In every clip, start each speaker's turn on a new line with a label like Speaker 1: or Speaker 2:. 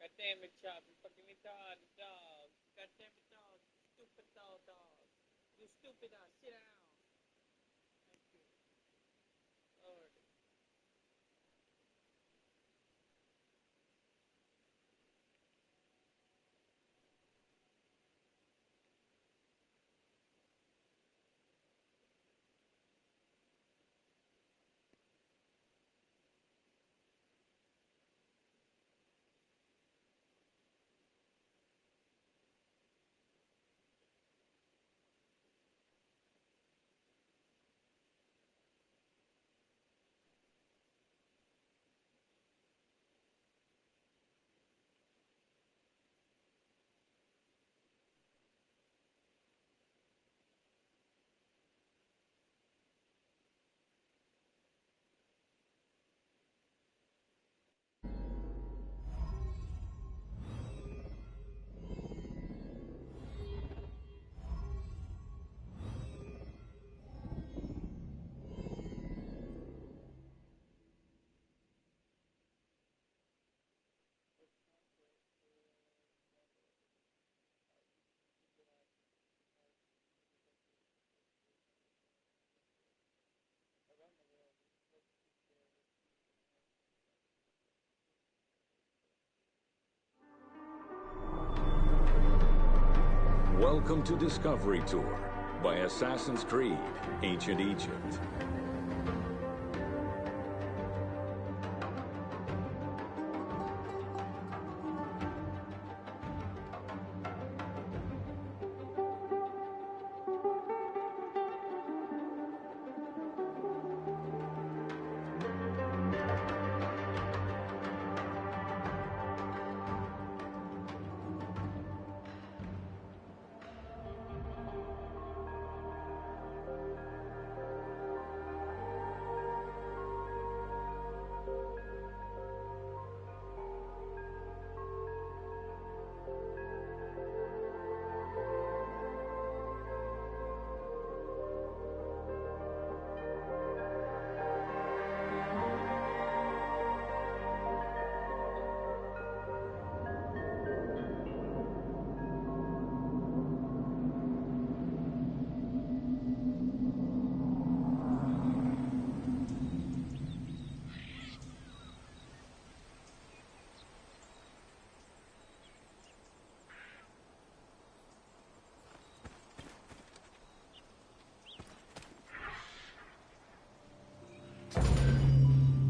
Speaker 1: God damn it, Chop, you fucking retarded dog. God damn it, dog. You stupid dog. You stupid dog. Sit down. Thank you. Lord.
Speaker 2: Welcome to Discovery Tour by Assassin's Creed: Ancient Egypt.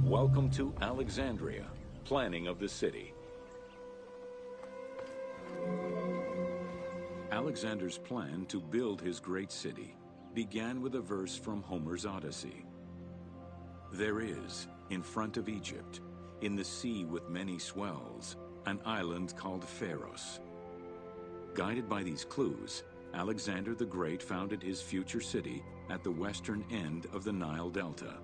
Speaker 2: Welcome to Alexandria, planning of the city. Alexander's plan to build his great city began with a verse from Homer's Odyssey. There is, in front of Egypt, in the sea with many swells, an island called Pharos. Guided by these clues, Alexander the Great founded his future city at the western end of the Nile Delta.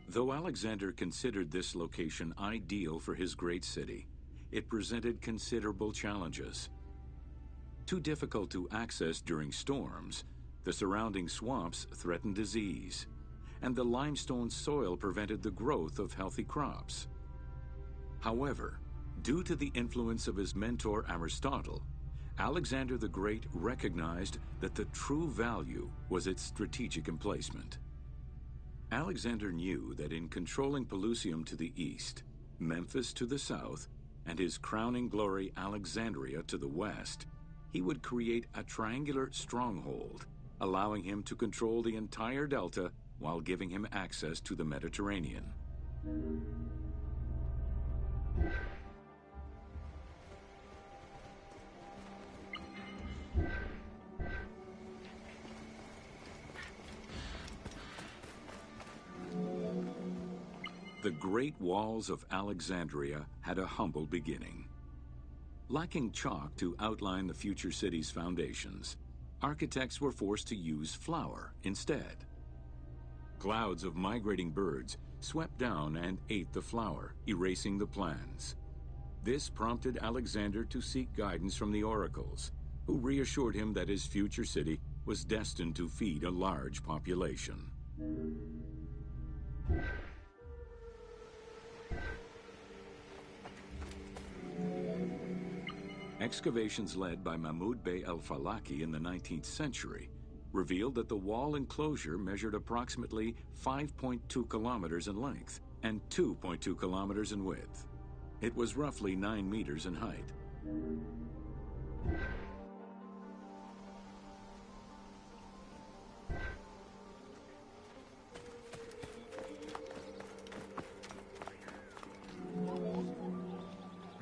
Speaker 2: Though Alexander considered this location ideal for his great city, it presented considerable challenges. Too difficult to access during storms, the surrounding swamps threatened disease, and the limestone soil prevented the growth of healthy crops. However, due to the influence of his mentor Aristotle, Alexander the Great recognized that the true value was its strategic emplacement. Alexander knew that in controlling Pelusium to the east, Memphis to the south, and his crowning glory Alexandria to the west, he would create a triangular stronghold, allowing him to control the entire delta while giving him access to the Mediterranean. The Great Walls of Alexandria had a humble beginning. Lacking chalk to outline the future city's foundations, architects were forced to use flour instead. Clouds of migrating birds swept down and ate the flour, erasing the plans. This prompted Alexander to seek guidance from the oracles, who reassured him that his future city was destined to feed a large population. Excavations led by Mahmud Bey al-Falaki in the 19th century revealed that the wall enclosure measured approximately 5.2 kilometers in length and 2.2 kilometers in width. It was roughly 9 meters in height.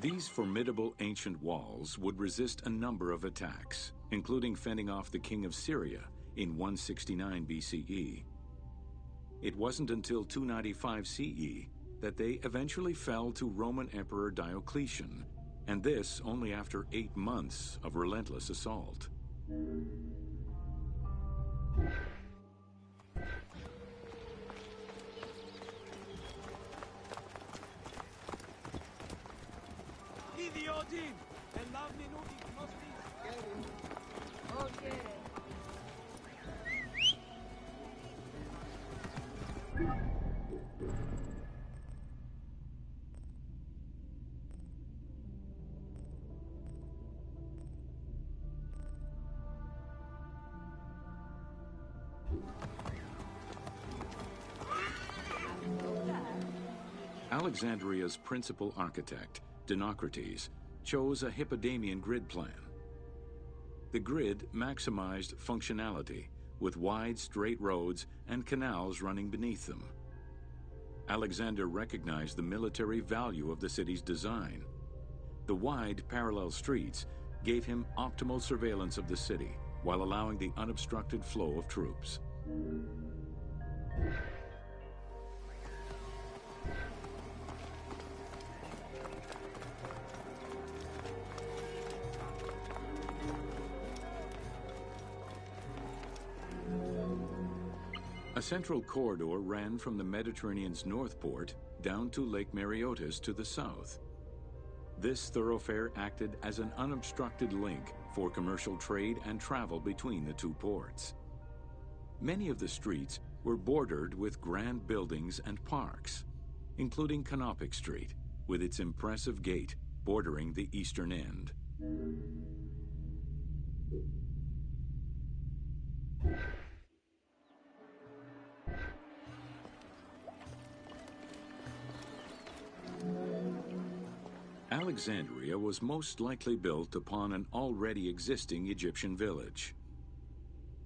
Speaker 2: These formidable ancient walls would resist a number of attacks, including fending off the king of Syria in 169 BCE. It wasn't until 295 CE that they eventually fell to Roman Emperor Diocletian, and this only after 8 months of relentless assault. Alexandria's principal architect, Dinocrates, chose a Hippodamian grid plan. The grid maximized functionality, with wide, straight roads and canals running beneath them. Alexander recognized the military value of the city's design. The wide, parallel streets gave him optimal surveillance of the city, while allowing the unobstructed flow of troops. A central corridor ran from the Mediterranean's north port down to Lake Mareotis to the south. This thoroughfare acted as an unobstructed link for commercial trade and travel between the two ports. Many of the streets were bordered with grand buildings and parks, including Canopic Street, with its impressive gate bordering the eastern end. Alexandria was most likely built upon an already existing Egyptian village.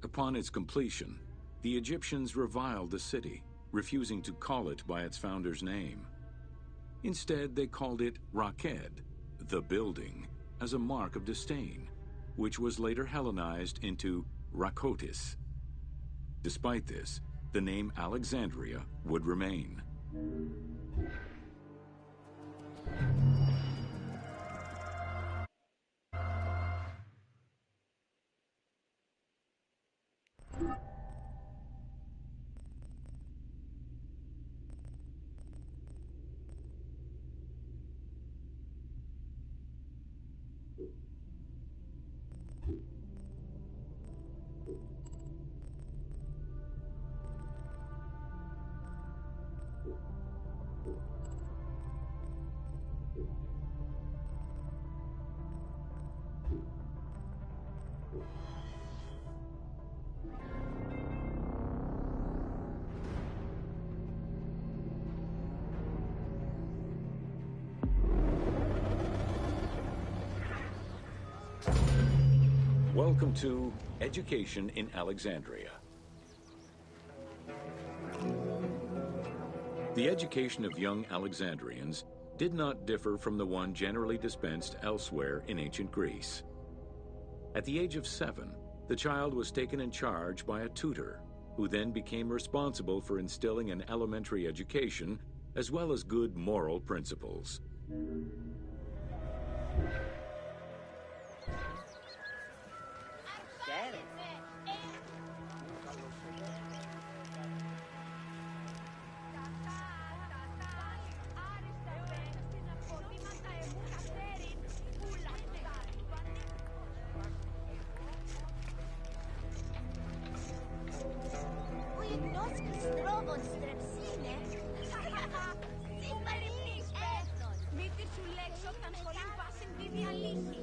Speaker 2: Upon its completion, the Egyptians reviled the city, refusing to call it by its founder's name. Instead, they called it Raked, the building, as a mark of disdain, which was later Hellenized into Rakotis. Despite this, the name Alexandria would remain. Welcome to Education in Alexandria. The education of young Alexandrians did not differ from the one generally dispensed elsewhere in ancient Greece. At the age of 7, the child was taken in charge by a tutor, who then became responsible for instilling an elementary education as well as good moral principles.
Speaker 3: con strepsine? Simpalich, ethnos.
Speaker 4: Μήτε σου λέξω όταν σχολήν πάσιν τη διαλύση.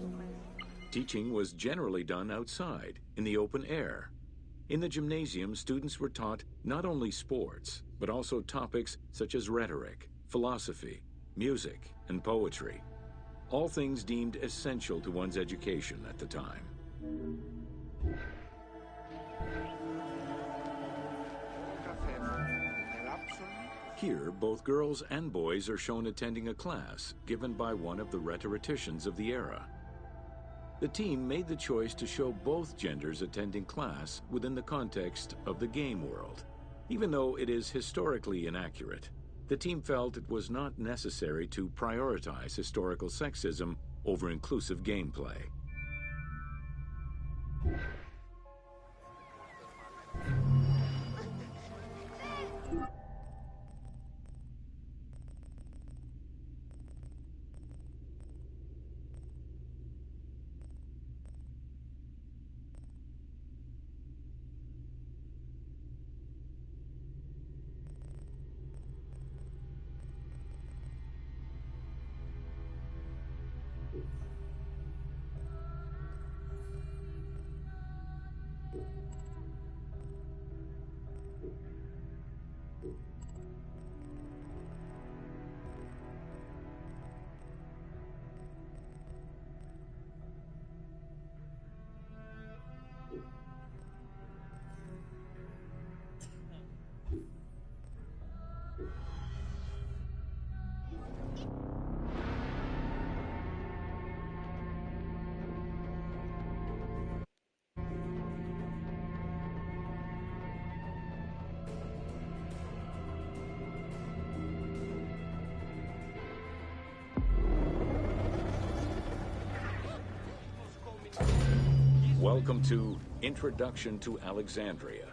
Speaker 2: Teaching was generally done outside, in the open air. In the gymnasium, students were taught not only sports, but also topics such as rhetoric, philosophy, music, and poetry, all things deemed essential to one's education at the time. Here, both girls and boys are shown attending a class given by one of the rhetoricians of the era. The team made the choice to show both genders attending class within the context of the game world. Even though it is historically inaccurate, the team felt it was not necessary to prioritize historical sexism over inclusive gameplay. Welcome to Introduction to Alexandria.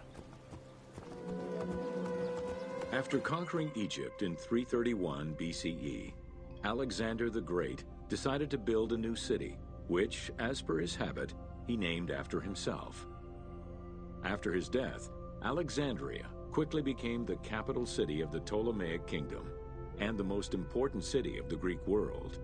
Speaker 2: After conquering Egypt in 331 BCE, Alexander the Great decided to build a new city, which, as per his habit, he named after himself. After his death, Alexandria quickly became the capital city of the Ptolemaic kingdom and the most important city of the Greek world.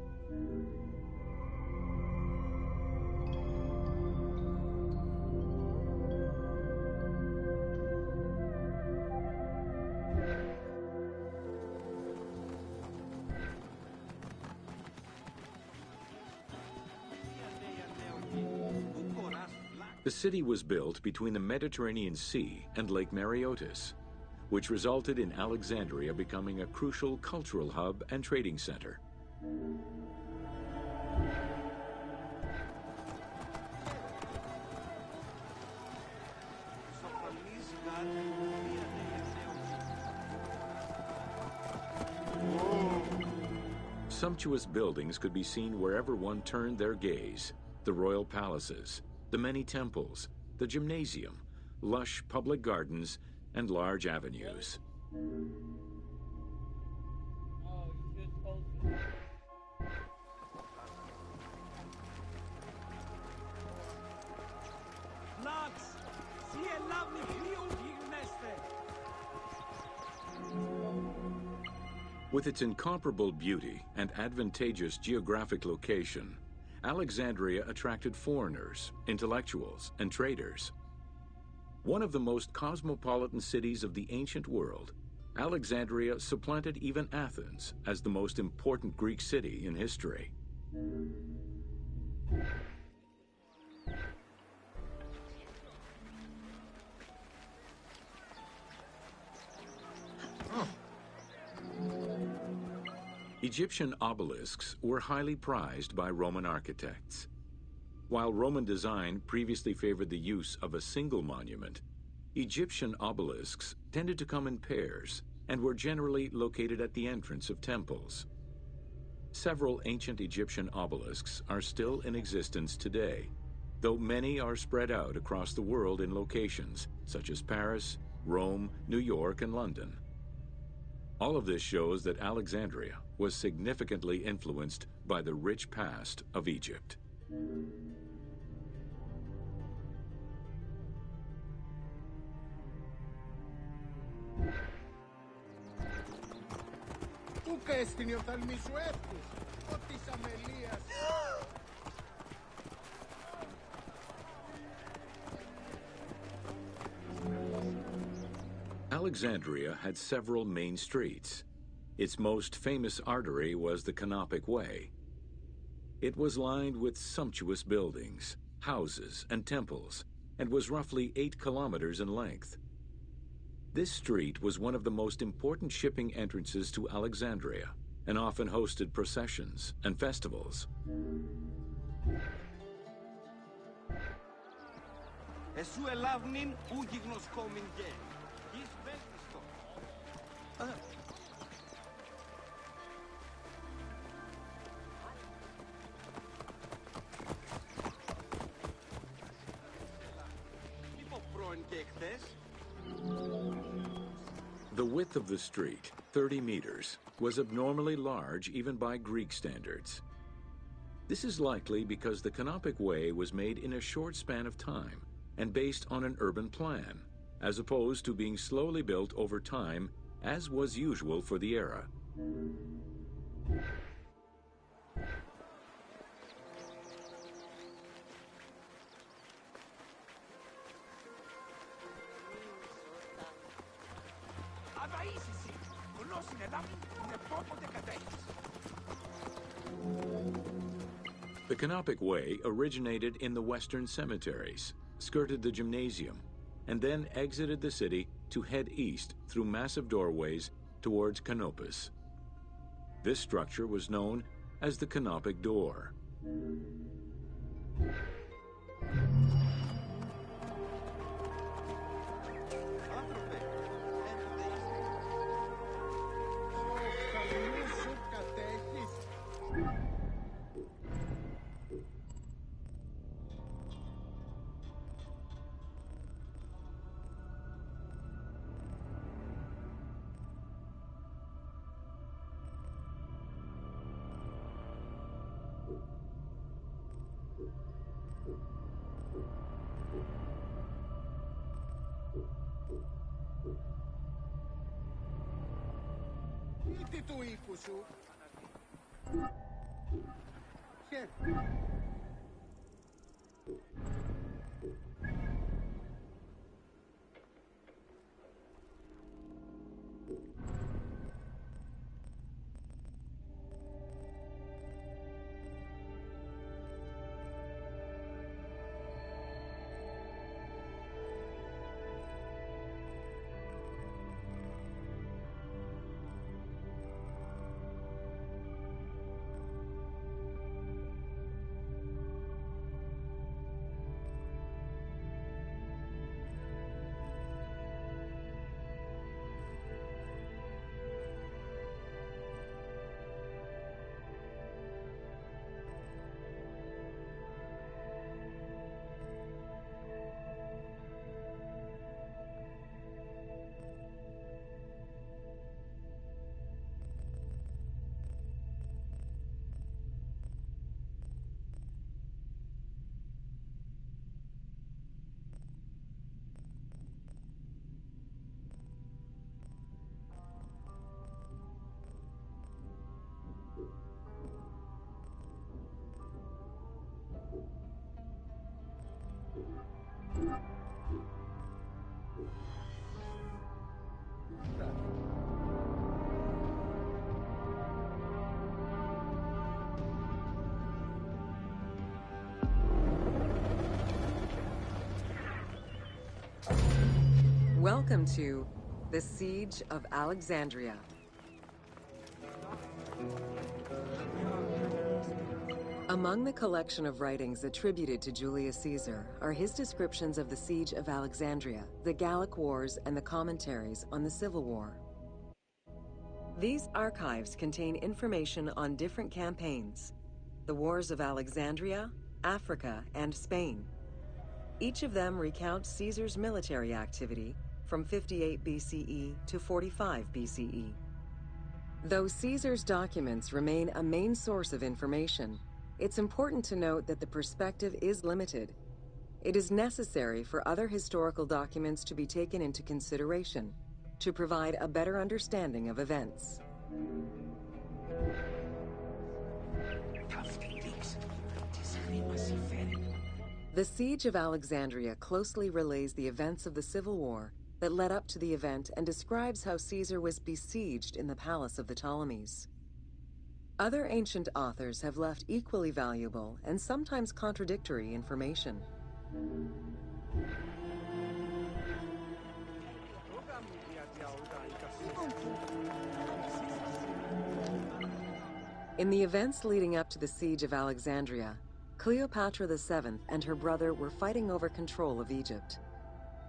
Speaker 2: The city was built between the Mediterranean Sea and Lake Mareotis, which resulted in Alexandria becoming a crucial cultural hub and trading center. Sumptuous buildings could be seen wherever one turned their gaze: the royal palaces, the many temples, the gymnasium, lush public gardens, and large avenues.
Speaker 1: Oh, you should post it.
Speaker 5: Lux, see a lovely view, Neste.
Speaker 2: With its incomparable beauty and advantageous geographic location, Alexandria attracted foreigners, intellectuals, and traders. One of the most cosmopolitan cities of the ancient world, Alexandria supplanted even Athens as the most important Greek city in history. Egyptian obelisks were highly prized by Roman architects. While Roman design previously favored the use of a single monument, Egyptian obelisks tended to come in pairs and were generally located at the entrance of temples. Several ancient Egyptian obelisks are still in existence today, though many are spread out across the world in locations such as Paris, Rome, New York, and London. All of this shows that Alexandria was significantly influenced by the rich past of Egypt.
Speaker 5: Ούκα έστεινε ο οφθαλμοί σου εύκους. Ο της αμελίας.
Speaker 2: Alexandria had several main streets. Its most famous artery was the Canopic Way. It was lined with sumptuous buildings, houses, and temples, and was roughly 8 kilometers in length. This street was one of the most important shipping entrances to Alexandria and often hosted processions and festivals.
Speaker 5: Εσού ελάβνην ου γιγνοσκόμην γε. Γης βέλτιστο. Λοιπόν πρώην και εχθές.
Speaker 2: The width of the street, 30 meters, was abnormally large even by Greek standards. This is likely because the Canopic Way was made in a short span of time and based on an urban plan, as opposed to being slowly built over time, as was usual for the era.
Speaker 5: Αδαΐσισι, γνώσιν ελάμνην είναι πόποτε κατέχεις.
Speaker 2: The Canopic Way originated in the western cemeteries, skirted the gymnasium, and then exited the city to head east through massive doorways towards Canopus. This structure was known as the Canopic Door.
Speaker 5: Άνθρωπε, έρχονται ίσοι. Ο οφθαλμούς σου κατέχεις. Μύτη του ύφου σου. Χαίρομαι.
Speaker 6: Welcome to the Siege of Alexandria. Among the collection of writings attributed to Julius Caesar are his descriptions of the Siege of Alexandria, the Gallic Wars, and the commentaries on the Civil War. These archives contain information on different campaigns, the Wars of Alexandria, Africa, and Spain. Each of them recounts Caesar's military activity from 58 BCE to 45 BCE. Though Caesar's documents remain a main source of information, it's important to note that the perspective is limited. It is necessary for other historical documents to be taken into consideration to provide a better understanding of events. The Siege of Alexandria closely relays the events of the civil war that led up to the event and describes how Caesar was besieged in the palace of the Ptolemies. Other ancient authors have left equally valuable and sometimes contradictory information. In the events leading up to the Siege of Alexandria, Cleopatra VII and her brother were fighting over control of Egypt.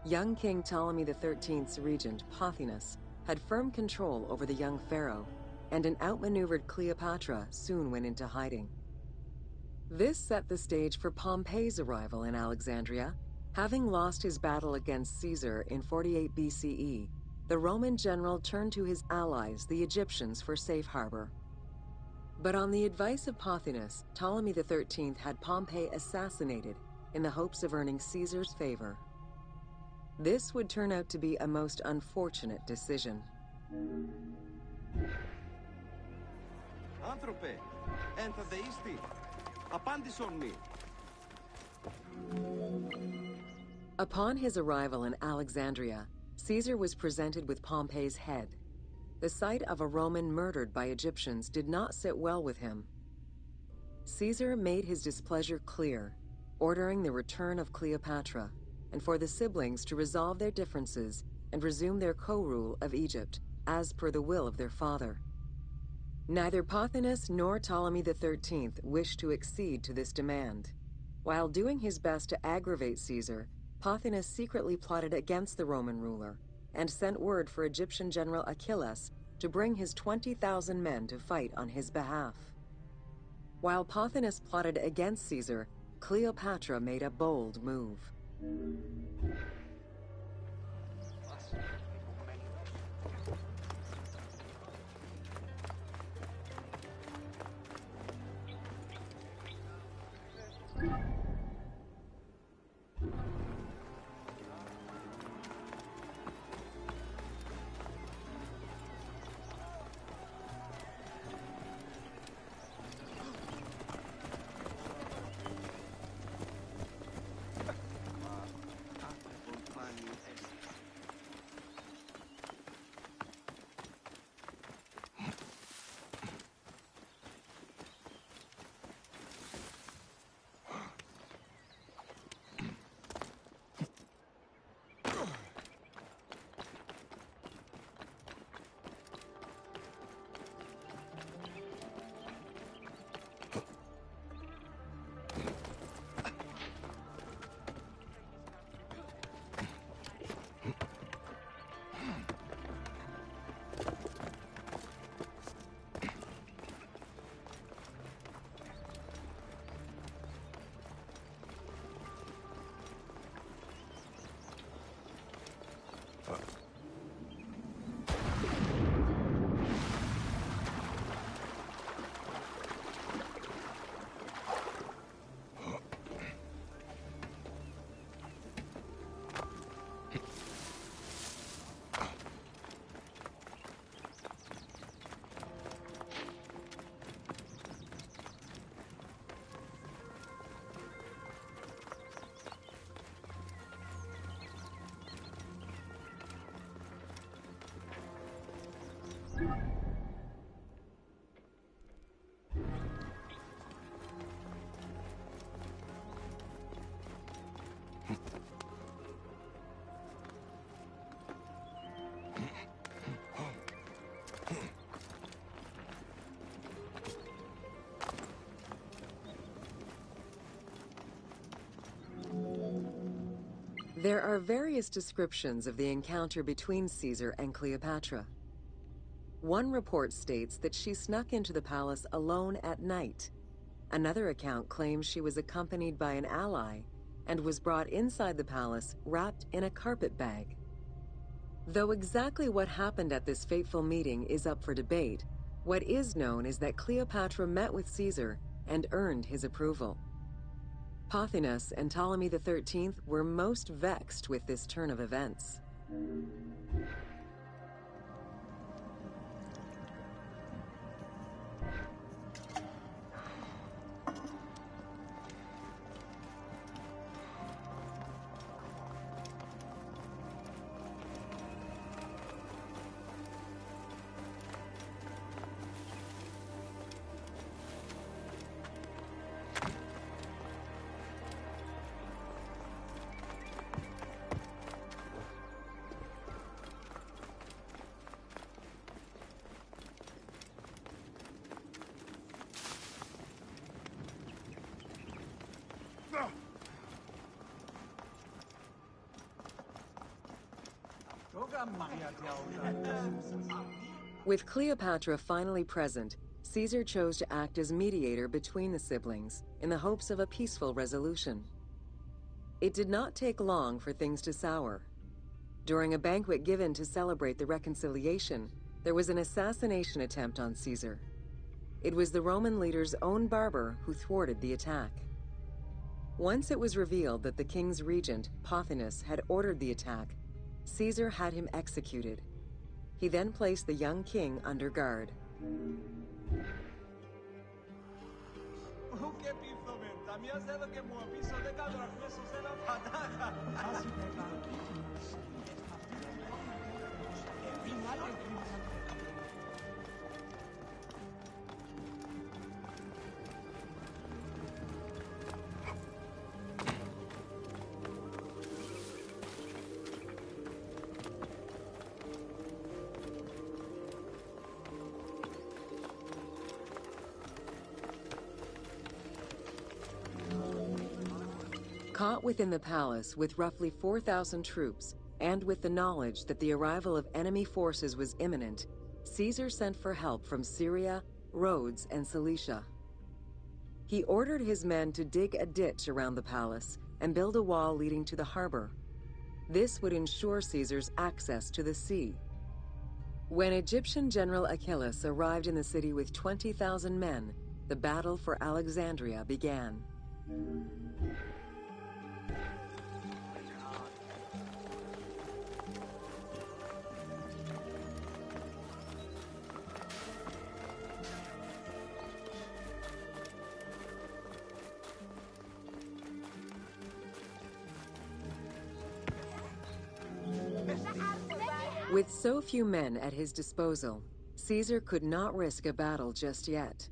Speaker 6: Young King Ptolemy XIII's regent, Pothinus, had firm control over the young pharaoh, and an outmaneuvered Cleopatra soon went into hiding. This set the stage for Pompey's arrival in Alexandria. Having lost his battle against Caesar in 48 BCE, the Roman general turned to his allies, the Egyptians, for safe harbor. But on the advice of Pothinus, Ptolemy XIII had Pompey assassinated in the hopes of earning Caesar's favor. This would turn out to be a most unfortunate decision.
Speaker 5: Άνθρωπε, ενθαδείστη, απάντησον μη.
Speaker 6: Upon his arrival in Alexandria, Caesar was presented with Pompey's head. The sight of a Roman murdered by Egyptians did not sit well with him. Caesar made his displeasure clear, ordering the return of Cleopatra, and for the siblings to resolve their differences and resume their co-rule of Egypt, as per the will of their father. Neither Pothinus nor Ptolemy XIII wished to accede to this demand. While doing his best to aggravate Caesar, Pothinus secretly plotted against the Roman ruler and sent word for Egyptian general Achilles to bring his 20,000 men to fight on his behalf. While Pothinus plotted against Caesar, Cleopatra made a bold move. There are various descriptions of the encounter between Caesar and Cleopatra. One report states that she snuck into the palace alone at night. Another account claims she was accompanied by an ally and was brought inside the palace wrapped in a carpet bag. Though exactly what happened at this fateful meeting is up for debate, what is known is that Cleopatra met with Caesar and earned his approval. Pothinus and Ptolemy XIII were most vexed with this turn of events. With Cleopatra finally present, Caesar chose to act as mediator between the siblings in the hopes of a peaceful resolution. It did not take long for things to sour. During a banquet given to celebrate the reconciliation, there was an assassination attempt on Caesar. It was the Roman leader's own barber who thwarted the attack. Once it was revealed that the king's regent, Pothinus, had ordered the attack, Caesar had him executed. He then placed the young king under guard. Caught within the palace with roughly 4,000 troops, and with the knowledge that the arrival of enemy forces was imminent, Caesar sent for help from Syria, Rhodes, and Cilicia. He ordered his men to dig a ditch around the palace and build a wall leading to the harbor. This would ensure Caesar's access to the sea. When Egyptian General Achillas arrived in the city with 20,000 men, the battle for Alexandria began. With so few men at his disposal, Caesar could not risk a battle just yet.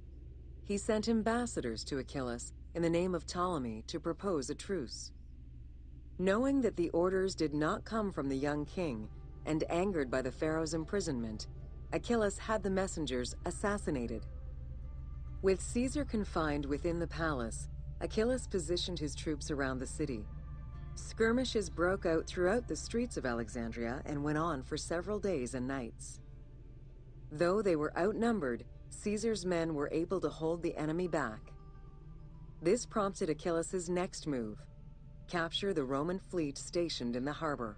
Speaker 6: He sent ambassadors to Achillas in the name of Ptolemy to propose a truce. Knowing that the orders did not come from the young king, and angered by the pharaoh's imprisonment, Achillas had the messengers assassinated. With Caesar confined within the palace, Achillas positioned his troops around the city. Skirmishes broke out throughout the streets of Alexandria and went on for several days and nights. Though they were outnumbered, Caesar's men were able to hold the enemy back. This prompted Achillas's next move: capture the Roman fleet stationed in the harbor.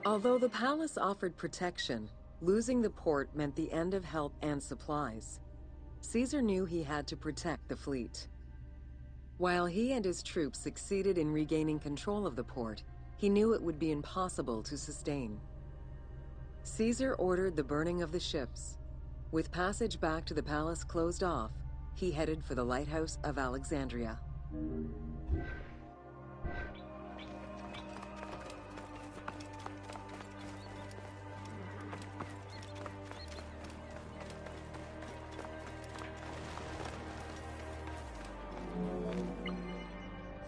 Speaker 6: Although the palace offered protection, losing the port meant the end of help and supplies. Caesar knew he had to protect the fleet. While he and his troops succeeded in regaining control of the port, he knew it would be impossible to sustain. Caesar ordered the burning of the ships. With passage back to the palace closed off, he headed for the lighthouse of Alexandria.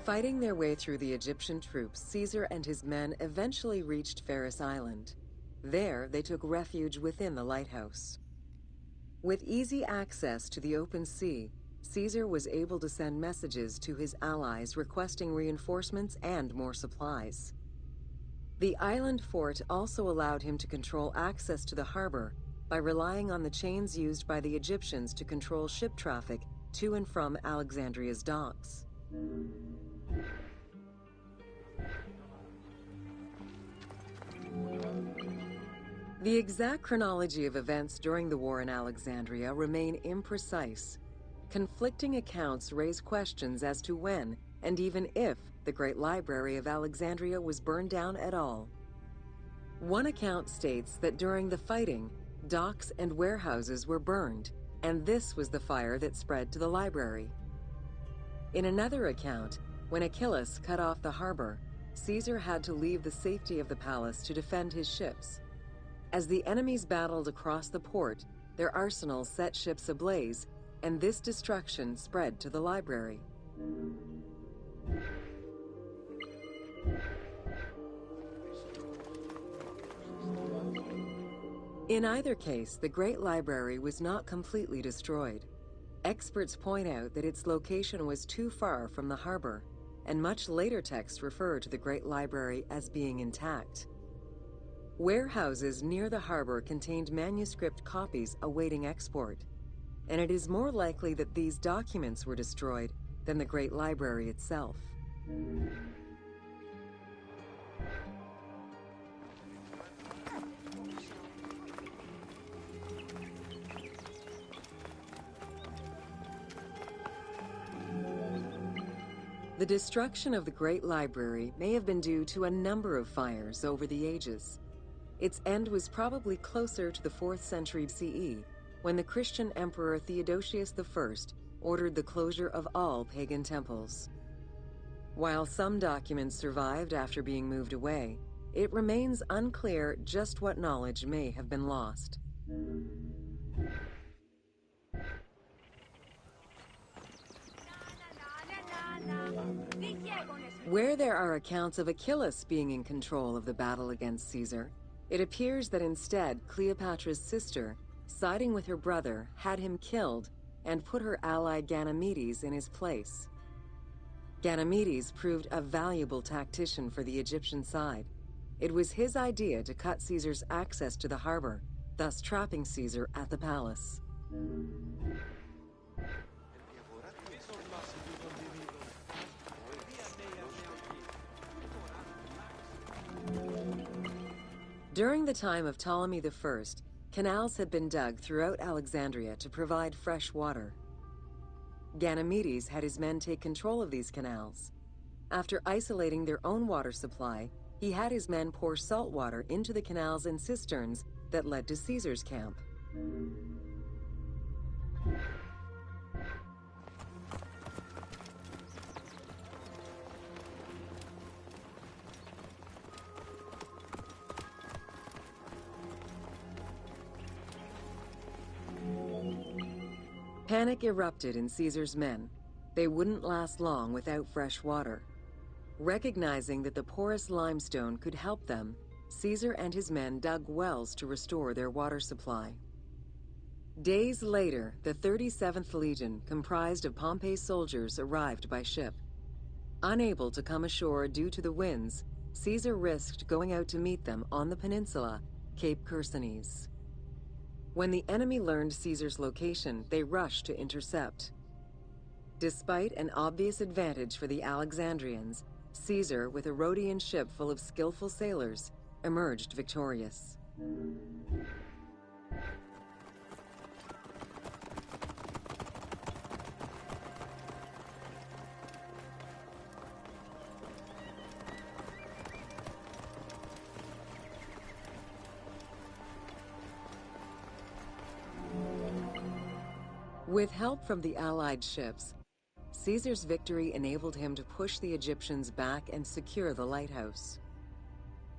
Speaker 6: Fighting their way through the Egyptian troops, Caesar and his men eventually reached Pharis Island. There, they took refuge within the lighthouse. With easy access to the open sea, Caesar was able to send messages to his allies requesting reinforcements and more supplies. The island fort also allowed him to control access to the harbor by relying on the chains used by the Egyptians to control ship traffic to and from Alexandria's docks. The exact chronology of events during the war in Alexandria remain imprecise. Conflicting accounts raise questions as to when, and even if, the Great Library of Alexandria was burned down at all. One account states that during the fighting, docks and warehouses were burned, and this was the fire that spread to the library. In another account, when Achillas cut off the harbor, Caesar had to leave the safety of the palace to defend his ships. As the enemies battled across the port, their arsenals set ships ablaze, and this destruction spread to the library. In either case, the Great Library was not completely destroyed. Experts point out that its location was too far from the harbor, and much later texts refer to the Great Library as being intact. Warehouses near the harbor contained manuscript copies awaiting export, and it is more likely that these documents were destroyed than the Great Library itself. The destruction of the Great Library may have been due to a number of fires over the ages. Its end was probably closer to the 4th century CE, when the Christian Emperor Theodosius I ordered the closure of all pagan temples. While some documents survived after being moved away, it remains unclear just what knowledge may have been lost. Where there are accounts of Achillas being in control of the battle against Caesar, it appears that instead Cleopatra's sister, siding with her brother, had him killed and put her ally Ganymedes in his place. Ganymedes proved a valuable tactician for the Egyptian side. It was his idea to cut Caesar's access to the harbor, thus trapping Caesar at the palace. During the time of Ptolemy I, canals had been dug throughout Alexandria to provide fresh water. Ganymedes had his men take control of these canals. After isolating their own water supply, he had his men pour salt water into the canals and cisterns that led to Caesar's camp. Panic erupted in Caesar's men. They wouldn't last long without fresh water. Recognizing that the porous limestone could help them, Caesar and his men dug wells to restore their water supply. Days later, the 37th Legion, comprised of Pompey's soldiers, arrived by ship. Unable to come ashore due to the winds, Caesar risked going out to meet them on the peninsula, Cape Chersonese. When the enemy learned Caesar's location, they rushed to intercept. Despite an obvious advantage for the Alexandrians, Caesar, with a Rhodian ship full of skillful sailors, emerged victorious. With help from the Allied ships, Caesar's victory enabled him to push the Egyptians back and secure the lighthouse.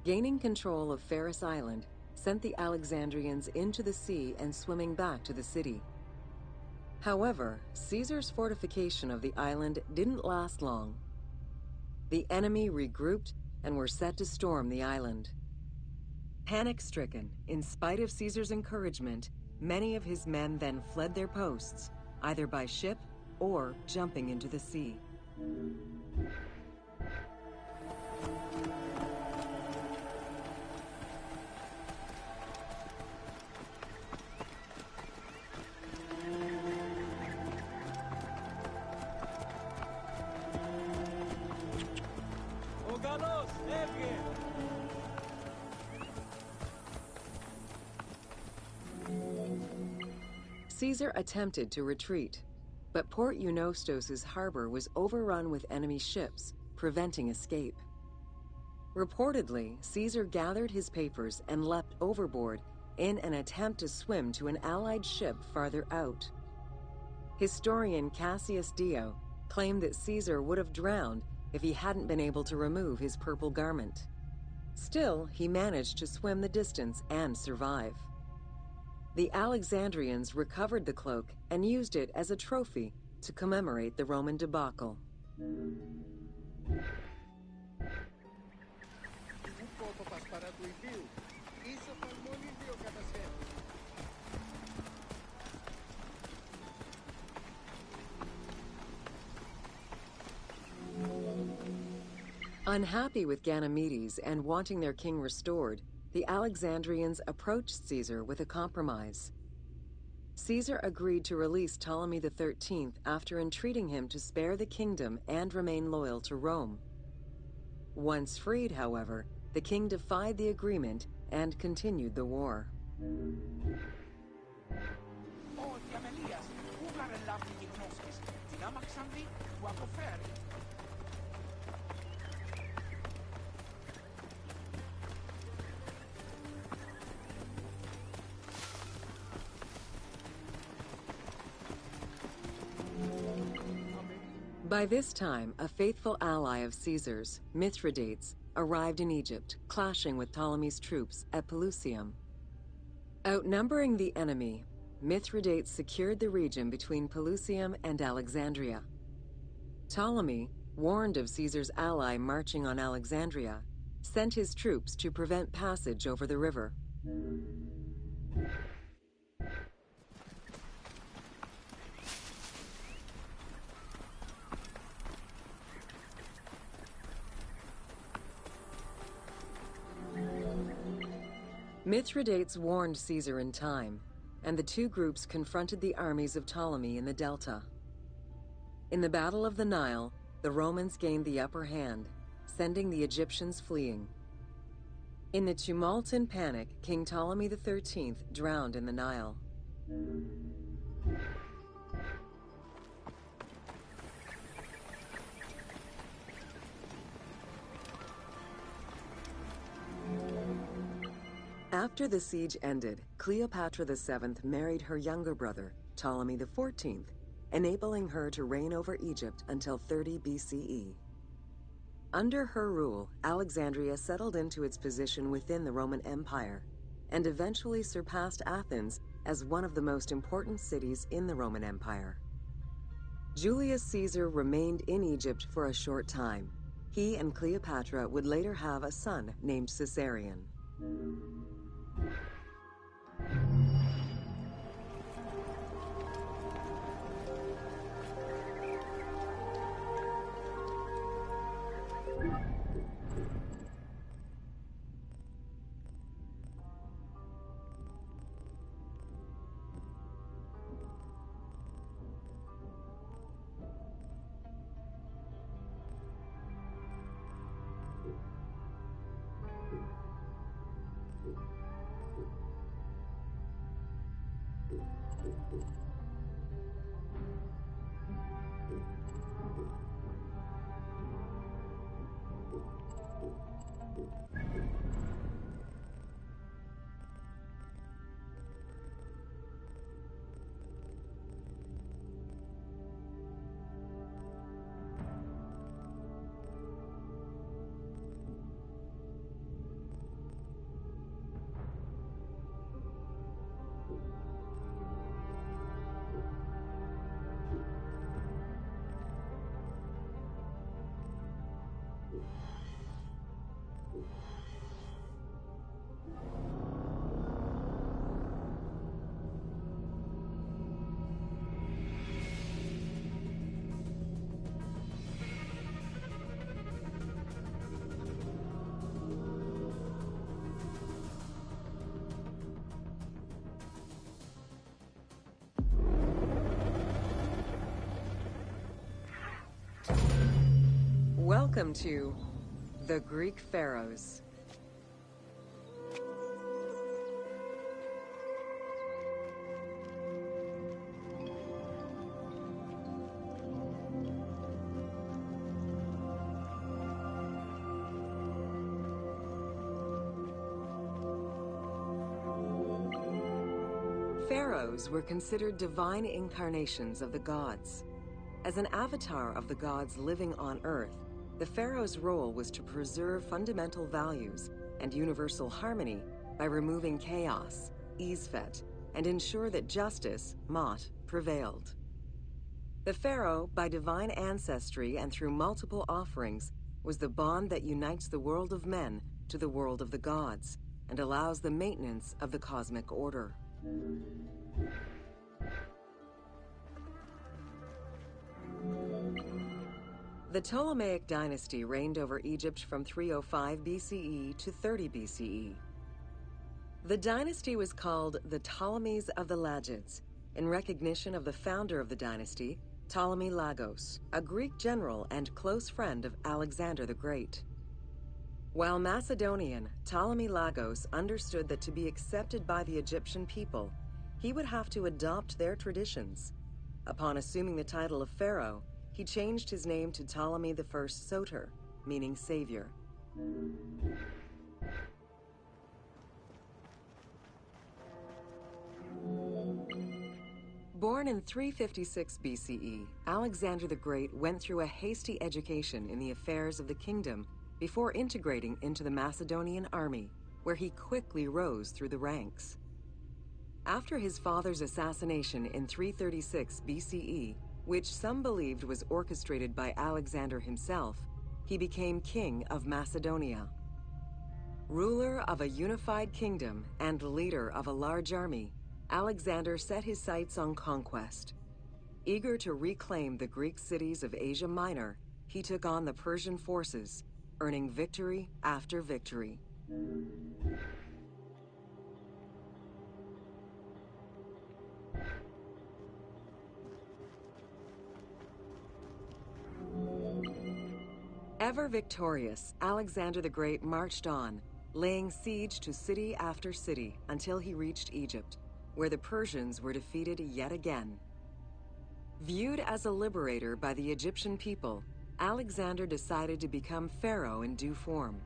Speaker 6: Gaining control of Pharos Island sent the Alexandrians into the sea and swimming back to the city. However, Caesar's fortification of the island didn't last long. The enemy regrouped and were set to storm the island. Panic-stricken, in spite of Caesar's encouragement, many of his men then fled their posts, either by ship or jumping into the sea.
Speaker 5: Vámonos, Edgar!
Speaker 6: Caesar attempted to retreat, but Port Eunostos' harbor was overrun with enemy ships, preventing escape. Reportedly, Caesar gathered his papers and leapt overboard in an attempt to swim to an Allied ship farther out. Historian Cassius Dio claimed that Caesar would have drowned if he hadn't been able to remove his purple garment. Still, he managed to swim the distance and survive. The Alexandrians recovered the cloak and used it as a trophy to commemorate the Roman debacle. Unhappy with Ganymedes and wanting their king restored, the Alexandrians approached Caesar with a compromise. Caesar agreed to release Ptolemy XIII after entreating him to spare the kingdom and remain loyal to Rome. Once freed, however, the king defied the agreement and continued the war. By this time, a faithful ally of Caesar's, Mithridates, arrived in Egypt, clashing with Ptolemy's troops at Pelusium. Outnumbering the enemy, Mithridates secured the region between Pelusium and Alexandria. Ptolemy, warned of Caesar's ally marching on Alexandria, sent his troops to prevent passage over the river. Mithridates warned Caesar in time, and the two groups confronted the armies of Ptolemy in the Delta. In the Battle of the Nile, the Romans gained the upper hand, sending the Egyptians fleeing. In the tumult and panic, King Ptolemy XIII drowned in the Nile. After the siege ended, Cleopatra VII married her younger brother, Ptolemy XIV, enabling her to reign over Egypt until 30 BCE. Under her rule, Alexandria settled into its position within the Roman Empire and eventually surpassed Athens as one of the most important cities in the Roman Empire. Julius Caesar remained in Egypt for a short time. He and Cleopatra would later have a son named Caesarion. Welcome to The Greek Pharaohs. Pharaohs were considered divine incarnations of the gods. As an avatar of the gods living on Earth, the pharaoh's role was to preserve fundamental values and universal harmony by removing chaos, Izfet, and ensure that justice, Mot, prevailed. The pharaoh, by divine ancestry and through multiple offerings, was the bond that unites the world of men to the world of the gods and allows the maintenance of the cosmic order. The Ptolemaic dynasty reigned over Egypt from 305 BCE to 30 BCE. The dynasty was called the Ptolemies of the Lagids, in recognition of the founder of the dynasty, Ptolemy Lagos, a Greek general and close friend of Alexander the Great. While Macedonian, Ptolemy Lagos understood that to be accepted by the Egyptian people, he would have to adopt their traditions. Upon assuming the title of pharaoh, he changed his name to Ptolemy I Soter, meaning savior. Born in 356 BCE, Alexander the Great went through a hasty education in the affairs of the kingdom before integrating into the Macedonian army, where he quickly rose through the ranks. After his father's assassination in 336 BCE, which some believed was orchestrated by Alexander himself, he became king of Macedonia. Ruler of a unified kingdom and leader of a large army, Alexander set his sights on conquest. Eager to reclaim the Greek cities of Asia Minor, he took on the Persian forces, earning victory after victory. Ever victorious, Alexander the Great marched on, laying siege to city after city until he reached Egypt, where the Persians were defeated yet again. Viewed as a liberator by the Egyptian people, Alexander decided to become pharaoh in due form.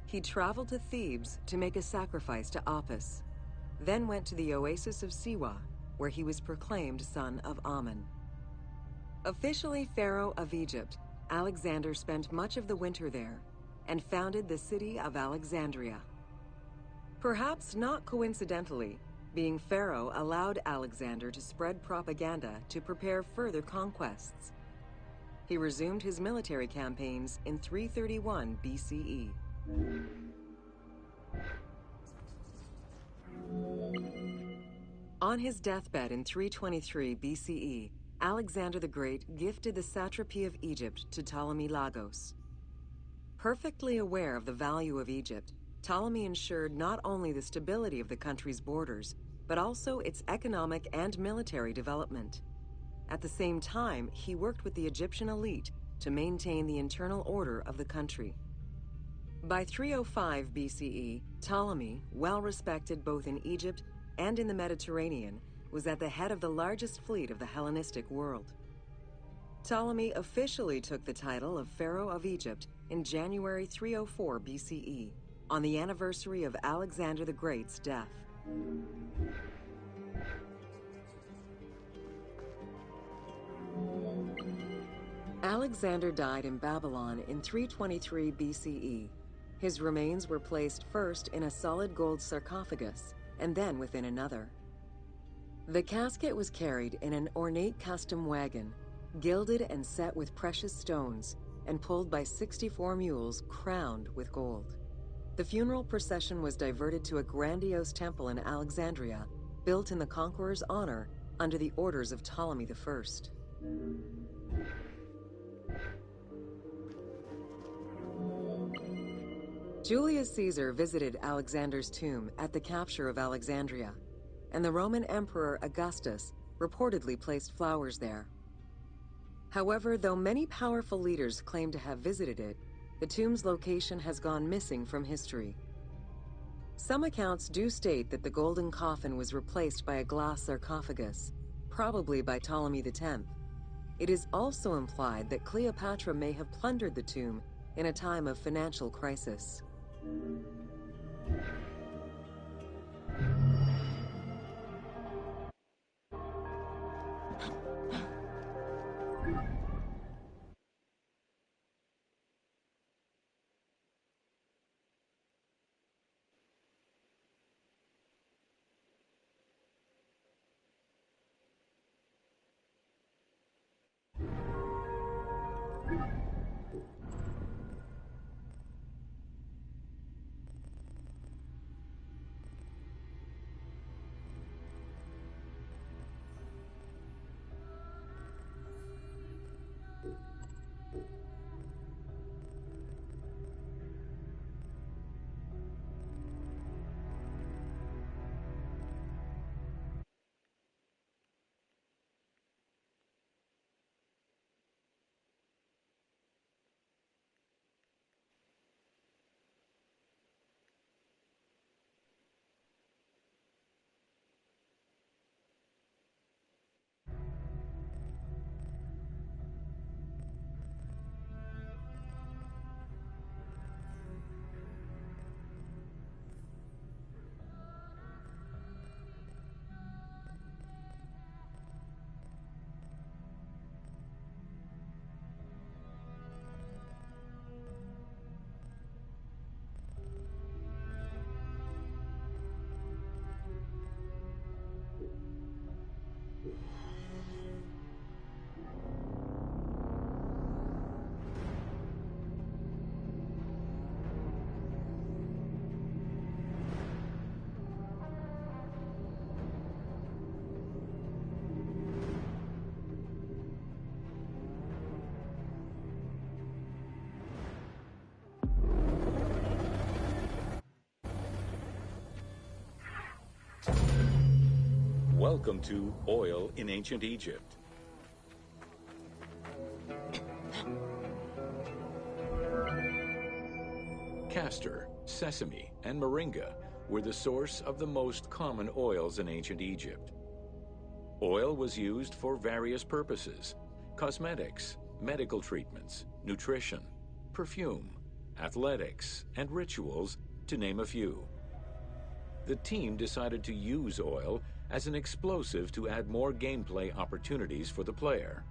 Speaker 6: He traveled to Thebes to make a sacrifice to Apis, then went to the oasis of Siwa, where he was proclaimed son of Amun. Officially pharaoh of Egypt, Alexander spent much of the winter there and founded the city of Alexandria. Perhaps not coincidentally, being pharaoh allowed Alexander to spread propaganda to prepare further conquests. He resumed his military campaigns in 331 BCE. On his deathbed in 323 BCE, Alexander the Great gifted the satrapy of Egypt to Ptolemy Lagos. Perfectly aware of the value of Egypt, Ptolemy ensured not only the stability of the country's borders, but also its economic and military development. At the same time, he worked with the Egyptian elite to maintain the internal order of the country. By 305 BCE, Ptolemy, well respected both in Egypt and in the Mediterranean, was at the head of the largest fleet of the Hellenistic world. Ptolemy officially took the title of Pharaoh of Egypt in January 304 BCE, on the anniversary of Alexander the Great's death. Alexander died in Babylon in 323 BCE. His remains were placed first in a solid gold sarcophagus, and then within another. The casket was carried in an ornate custom wagon, gilded and set with precious stones, and pulled by 64 mules crowned with gold. The funeral procession was diverted to a grandiose temple in Alexandria, built in the conqueror's honor under the orders of Ptolemy I. Julius Caesar visited Alexander's tomb at the capture of Alexandria, and the Roman Emperor Augustus reportedly placed flowers there. However, though many powerful leaders claim to have visited it, the tomb's location has gone missing from history. Some accounts do state that the golden coffin was replaced by a glass sarcophagus, probably by Ptolemy X. It is also implied that Cleopatra may have plundered the tomb in a time of financial crisis.
Speaker 2: Welcome to Oil in Ancient Egypt. Castor, sesame, and moringa were the source of the most common oils in ancient Egypt. Oil was used for various purposes: cosmetics, medical treatments, nutrition, perfume, athletics, and rituals, to name a few. The team decided to use oil as an explosive to add more gameplay opportunities for the player.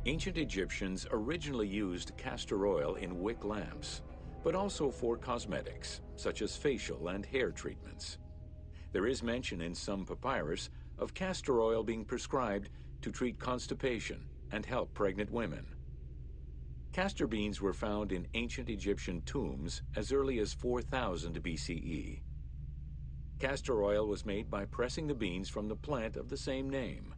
Speaker 2: Ancient Egyptians originally used castor oil in wick lamps, but also for cosmetics, such as facial and hair treatments. There is mention in some papyrus of castor oil being prescribed to treat constipation and help pregnant women. Castor beans were found in ancient Egyptian tombs as early as 4000 BCE. Castor oil was made by pressing the beans from the plant of the same name.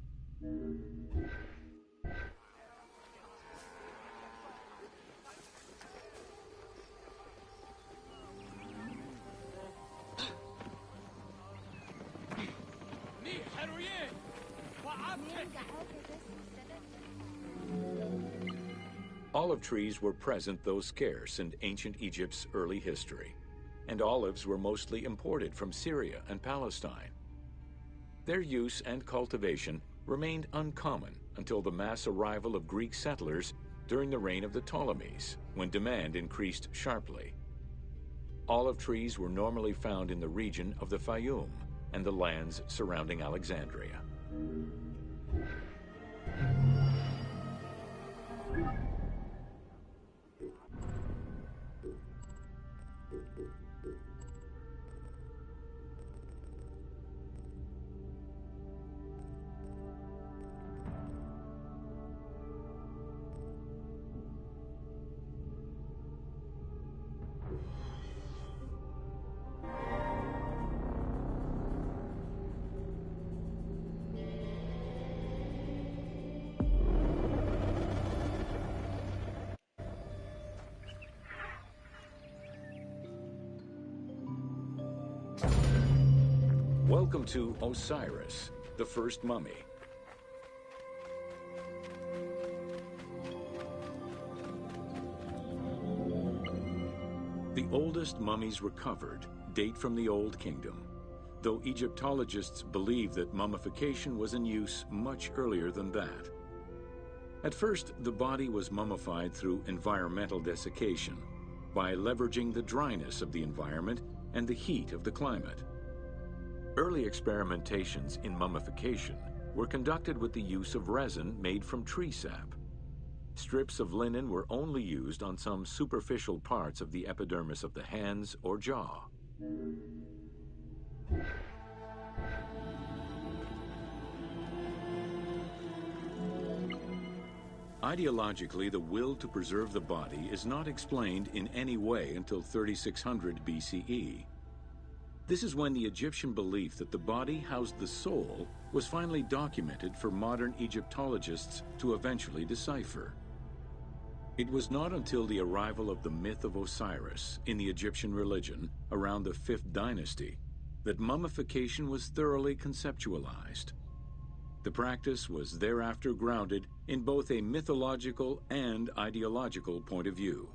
Speaker 2: Olive trees were present, though scarce, in ancient Egypt's early history, and olives were mostly imported from Syria and Palestine. Their use and cultivation remained uncommon until the mass arrival of Greek settlers during the reign of the Ptolemies, when demand increased sharply. Olive trees were normally found in the region of the Fayum and the lands surrounding Alexandria. Welcome to Osiris, the first mummy. The oldest mummies recovered date from the Old Kingdom, though Egyptologists believe that mummification was in use much earlier than that. At first, the body was mummified through environmental desiccation, by leveraging the dryness of the environment and the heat of the climate. Early experimentations in mummification were conducted with the use of resin made from tree sap. Strips of linen were only used on some superficial parts of the epidermis of the hands or jaw. Ideologically, the will to preserve the body is not explained in any way until 3600 BCE. This is when the Egyptian belief that the body housed the soul was finally documented for modern Egyptologists to eventually decipher. It was not until the arrival of the myth of Osiris in the Egyptian religion around the 5th dynasty that mummification was thoroughly conceptualized. The practice was thereafter grounded in both a mythological and ideological point of view.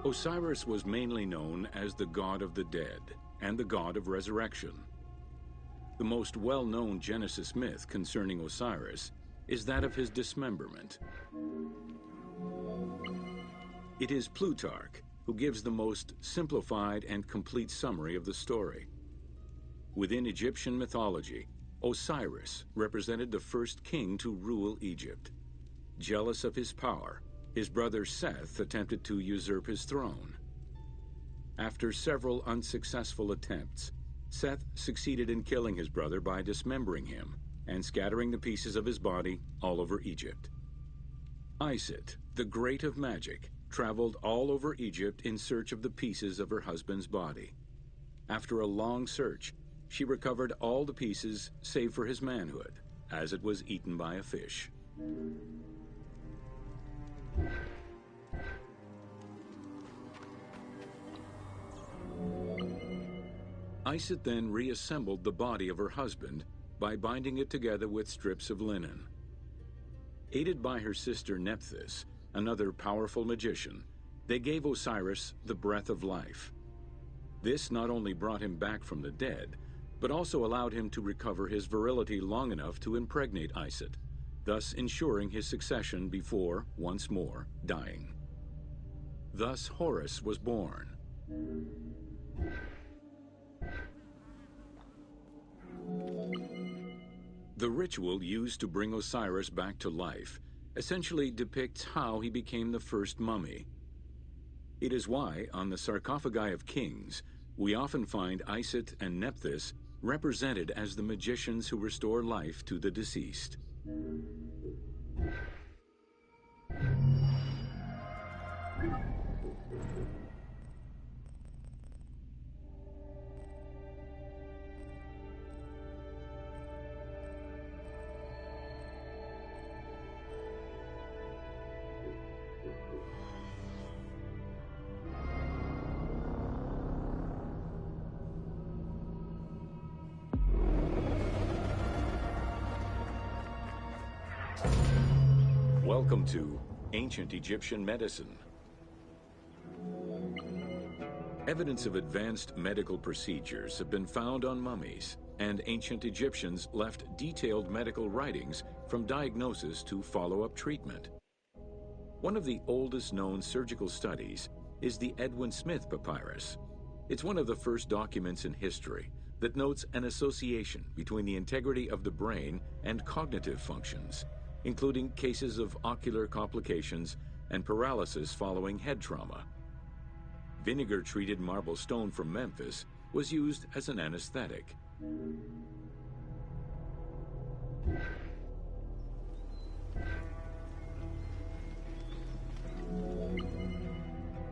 Speaker 2: Osiris was mainly known as the god of the dead and the god of resurrection. The most well-known Genesis myth concerning Osiris is that of his dismemberment. It is Plutarch who gives the most simplified and complete summary of the story. Within Egyptian mythology, Osiris represented the first king to rule Egypt. Jealous of his power, his brother Seth attempted to usurp his throne. After several unsuccessful attempts, Seth succeeded in killing his brother by dismembering him and scattering the pieces of his body all over Egypt. Isis, the great of magic, traveled all over Egypt in search of the pieces of her husband's body. After a long search, she recovered all the pieces save for his manhood, as it was eaten by a fish. Isis then reassembled the body of her husband by binding it together with strips of linen. Aided by her sister Nephthys, another powerful magician, they gave Osiris the breath of life. This not only brought him back from the dead, but also allowed him to recover his virility long enough to impregnate Isis, thus ensuring his succession before, once more, dying. Thus Horus was born. The ritual used to bring Osiris back to life essentially depicts how he became the first mummy. It is why, on the sarcophagi of kings, we often find Isis and Nephthys represented as the magicians who restore life to the deceased. Welcome to Ancient Egyptian Medicine. Evidence of advanced medical procedures have been found on mummies, and ancient Egyptians left detailed medical writings from diagnosis to follow-up treatment. One of the oldest known surgical studies is the Edwin Smith Papyrus. It's one of the first documents in history that notes an association between the integrity of the brain and cognitive functions, including cases of ocular complications and paralysis following head trauma. Vinegar-treated marble stone from Memphis was used as an anesthetic.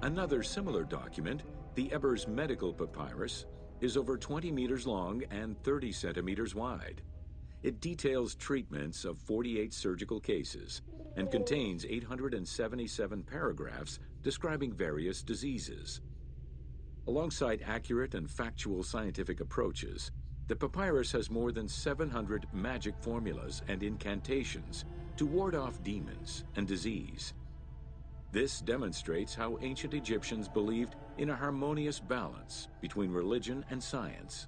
Speaker 2: Another similar document, the Ebers Medical Papyrus, is over 20 meters long and 30 centimeters wide. It details treatments of 48 surgical cases and contains 877 paragraphs describing various diseases. Alongside accurate and factual scientific approaches, the papyrus has more than 700 magic formulas and incantations to ward off demons and disease. This demonstrates how ancient Egyptians believed in a harmonious balance between religion and science.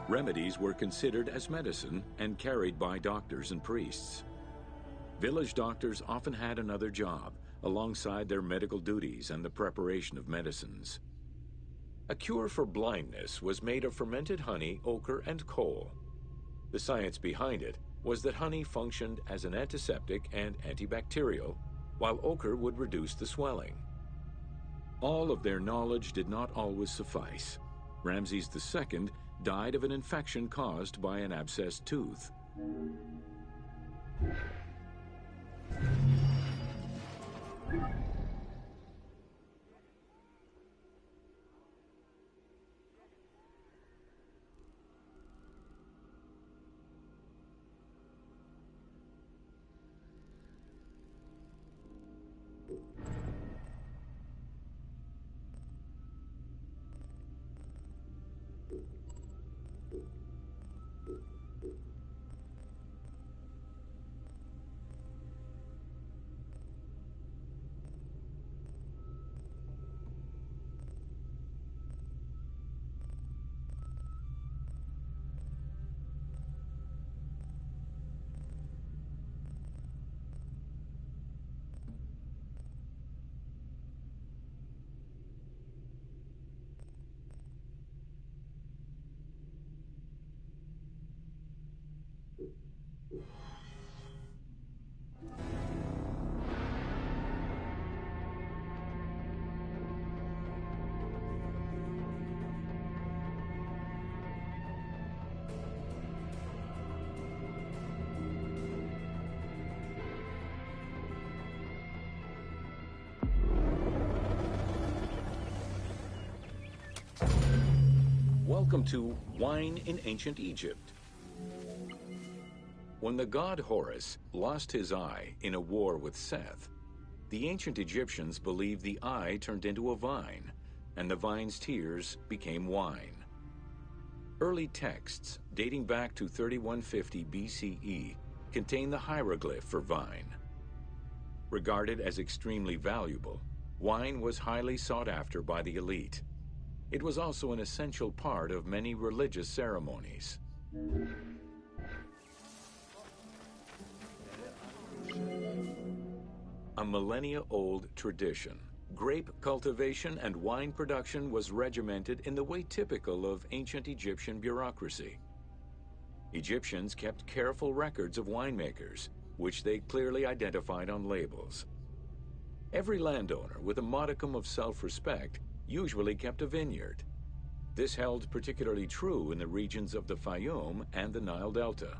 Speaker 2: Remedies were considered as medicine and carried by doctors and priests. Village doctors often had another job alongside their medical duties and the preparation of medicines. A cure for blindness was made of fermented honey, ochre, and coal. The science behind it was that honey functioned as an antiseptic and antibacterial, while ochre would reduce the swelling. All of their knowledge did not always suffice. Ramses II died of an infection caused by an abscessed tooth. Welcome to Wine in Ancient Egypt. When the god Horus lost his eye in a war with Seth, the ancient Egyptians believed the eye turned into a vine, and the vine's tears became wine. Early texts, dating back to 3150 BCE, contain the hieroglyph for vine. Regarded as extremely valuable, wine was highly sought after by the elite. It was also an essential part of many religious ceremonies. A millennia-old tradition, grape cultivation and wine production was regimented in the way typical of ancient Egyptian bureaucracy. Egyptians kept careful records of winemakers, which they clearly identified on labels. Every landowner with a modicum of self-respect usually kept a vineyard. This held particularly true in the regions of the Fayum and the Nile Delta.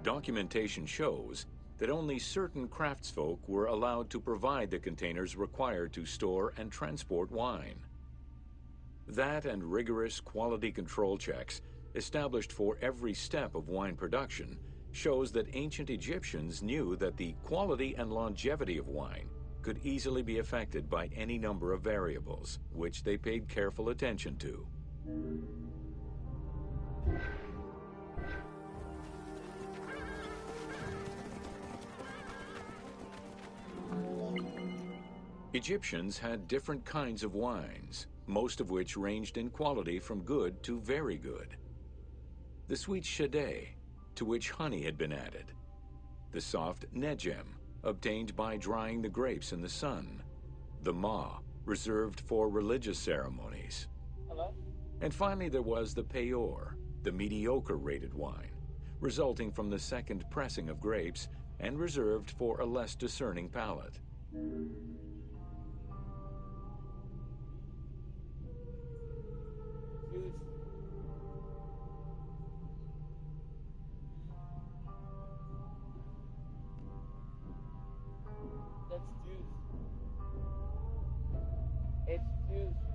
Speaker 2: Documentation shows that only certain craftsfolk were allowed to provide the containers required to store and transport wine. That and rigorous quality control checks established for every step of wine production shows that ancient Egyptians knew that the quality and longevity of wine could easily be affected by any number of variables, which they paid careful attention to. Egyptians had different kinds of wines, most of which ranged in quality from good to very good. The sweet shadé, to which honey had been added. The soft nejem, obtained by drying the grapes in the sun. The ma, reserved for religious ceremonies.
Speaker 1: Hello?
Speaker 2: And finally there was the peor, the mediocre-rated wine, resulting from the second pressing of grapes and reserved for a less discerning palate.
Speaker 1: Juice. That's juice. News.